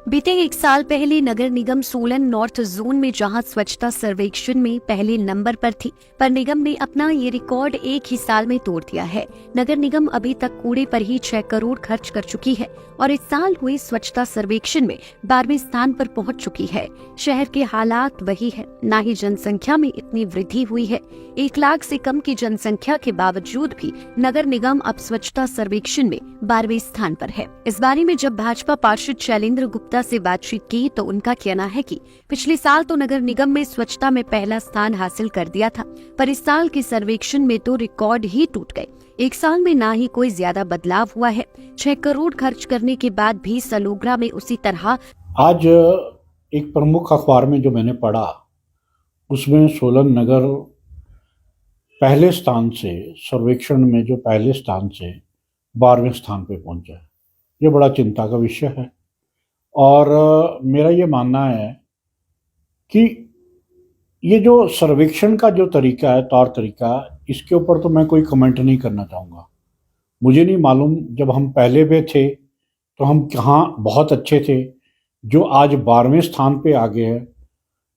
बीते एक साल पहले नगर निगम सोलन नॉर्थ जोन में जहां स्वच्छता सर्वेक्षण में पहले नंबर पर थी, पर निगम ने अपना ये रिकॉर्ड एक ही साल में तोड़ दिया है। नगर निगम अभी तक कूड़े पर ही 6 करोड़ खर्च कर चुकी है और इस साल हुए स्वच्छता सर्वेक्षण में 12वें स्थान पर पहुंच चुकी है। शहर के हालात वही है, न ही जनसंख्या में इतनी वृद्धि हुई है। 1 लाख से कम की जनसंख्या के बावजूद भी नगर निगम अब स्वच्छता सर्वेक्षण में 12वें स्थान पर है। इस बारे में जब भाजपा पार्षद शैलेंद्र गुप्ता से बातचीत की तो उनका कहना है कि पिछले साल तो नगर निगम में स्वच्छता में पहला स्थान हासिल कर दिया था, पर इस साल के सर्वेक्षण में तो रिकॉर्ड ही टूट गए। एक साल में ना ही कोई ज्यादा बदलाव हुआ है। 6 करोड़ खर्च करने के बाद भी सलोग्रा में उसी तरह। आज एक प्रमुख अखबार में जो मैंने पढ़ा उसमें सोलन नगर पहले स्थान से सर्वेक्षण में जो पहले स्थान से 12वें स्थान पे पहुंचा है। ये बड़ा चिंता का विषय है और मेरा ये मानना है कि ये जो सर्वेक्षण का जो तरीका है, तौर तरीका, इसके ऊपर तो मैं कोई कमेंट नहीं करना चाहूँगा। मुझे नहीं मालूम जब हम पहले पे थे तो हम कहाँ बहुत अच्छे थे जो आज 12वें स्थान पे आ गए हैं,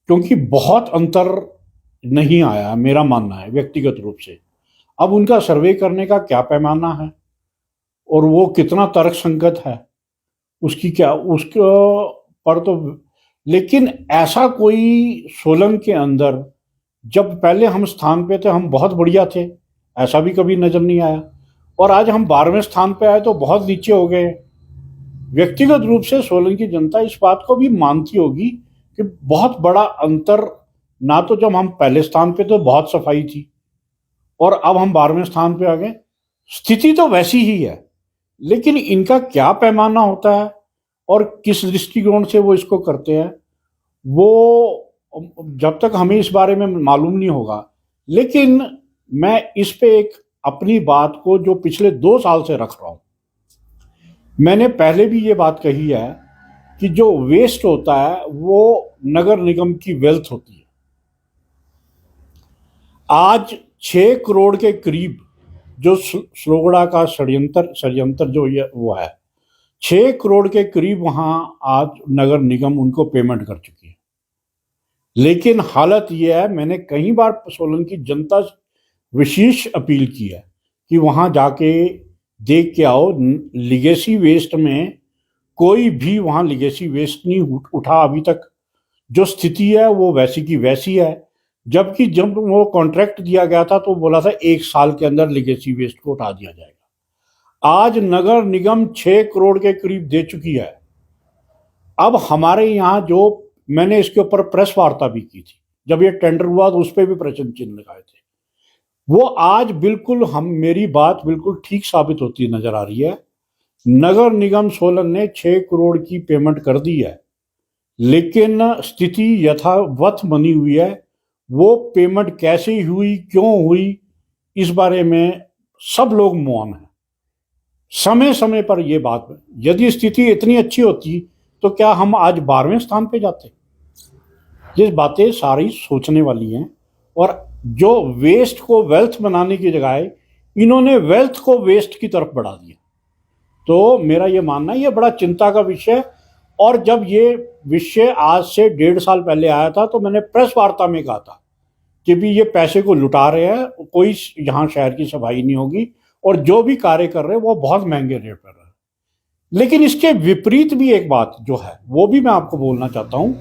क्योंकि बहुत अंतर नहीं आया, मेरा मानना है व्यक्तिगत रूप से। अब उनका सर्वे करने का क्या पैमाना है और वो कितना तर्कसंगत है उसकी क्या उसके पर तो, लेकिन ऐसा कोई सोलन के अंदर जब पहले हम स्थान पे थे हम बहुत बढ़िया थे, ऐसा भी कभी नजर नहीं आया, और आज हम 12वें स्थान पे आए तो बहुत नीचे हो गए। व्यक्तिगत रूप से सोलन की जनता इस बात को भी मानती होगी कि बहुत बड़ा अंतर, ना तो जब हम पहले स्थान पे तो बहुत सफाई थी और अब हम 12वें स्थान पे आ गए। स्थिति तो वैसी ही है, लेकिन इनका क्या पैमाना होता है और किस दृष्टिकोण से वो इसको करते हैं, वो जब तक हमें इस बारे में मालूम नहीं होगा। लेकिन मैं इस पे एक अपनी बात को जो पिछले 2 साल से रख रहा हूं, मैंने पहले भी ये बात कही है कि जो वेस्ट होता है वो नगर निगम की वेल्थ होती है। आज 6 करोड़ के करीब जो स्लोगड़ा का षड्यंत्र जो ये वो है, 6 करोड़ के करीब वहां आज नगर निगम उनको पेमेंट कर चुकी है। लेकिन हालत ये है, मैंने कई बार सोलन की जनता विशेष अपील की है कि वहां जाके देख के आओ, लिगेसी वेस्ट में कोई भी वहां लिगेसी वेस्ट नहीं उठा अभी तक। जो स्थिति है वो वैसी की वैसी है, जबकि जब वो कॉन्ट्रैक्ट दिया गया था तो बोला था 1 साल के अंदर लिगेसी वेस्ट को उठा दिया जाएगा। आज नगर निगम 6 करोड़ के करीब दे चुकी है। अब हमारे यहाँ जो, मैंने इसके ऊपर प्रेस वार्ता भी की थी जब ये टेंडर हुआ तो उस पर भी प्रश्न चिन्ह लगाए थे, वो आज बिल्कुल मेरी बात बिल्कुल ठीक साबित होती नजर आ रही है। नगर निगम सोलन ने 6 करोड़ की पेमेंट कर दी है, लेकिन स्थिति यथावत बनी हुई है। वो पेमेंट कैसे हुई, क्यों हुई, इस बारे में सब लोग मौन हैं। समय समय पर ये बात, यदि स्थिति इतनी अच्छी होती तो क्या हम आज 12वें स्थान पे जाते? ये बातें सारी सोचने वाली हैं। और जो वेस्ट को वेल्थ बनाने की जगह इन्होंने वेल्थ को वेस्ट की तरफ बढ़ा दिया। तो मेरा ये मानना है ये बड़ा चिंता का विषय। और जब ये विषय आज से 1.5 साल पहले आया था तो मैंने प्रेस वार्ता में कहा था कि भी ये पैसे को लुटा रहे हैं, कोई यहाँ शहर की सफाई नहीं होगी और जो भी कार्य कर रहे हैं वो बहुत महंगे रेट पर है। लेकिन इसके विपरीत भी एक बात जो है वो भी मैं आपको बोलना चाहता हूँ।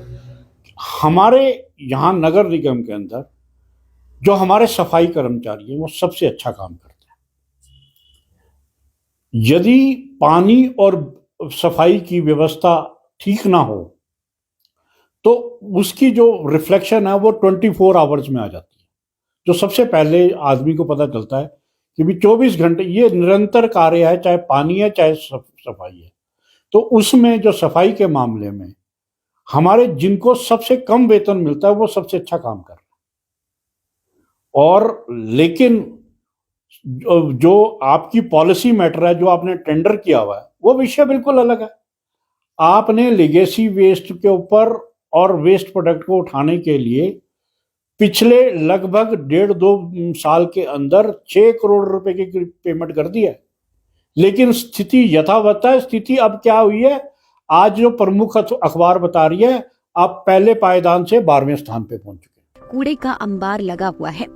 हमारे यहाँ नगर निगम के अंदर जो हमारे सफाई कर्मचारी हैं वो सबसे अच्छा काम करते हैं। यदि पानी और सफाई की व्यवस्था ठीक ना हो तो उसकी जो रिफ्लेक्शन है वो 24 आवर्स में आ जाती है। जो सबसे पहले आदमी को पता चलता है कि भी 24 घंटे ये निरंतर कार्य है, चाहे पानी है चाहे सफाई है। तो उसमें जो सफाई के मामले में हमारे जिनको सबसे कम वेतन मिलता है वो सबसे अच्छा काम कर रहे हैं। और लेकिन जो आपकी पॉलिसी मैटर है, जो आपने टेंडर किया हुआ है, वो विषय बिल्कुल अलग है। आपने लेगेसी वेस्ट के ऊपर और वेस्ट प्रोडक्ट को उठाने के लिए पिछले लगभग 1.5-2 साल के अंदर 6 करोड़ रुपए की पेमेंट कर दी है, लेकिन स्थिति यथावत है। स्थिति अब क्या हुई है, आज जो प्रमुख अखबार बता रही है, आप पहले पायदान से 12वें स्थान पे पहुंच चुके हैं। कूड़े का अंबार लगा हुआ है।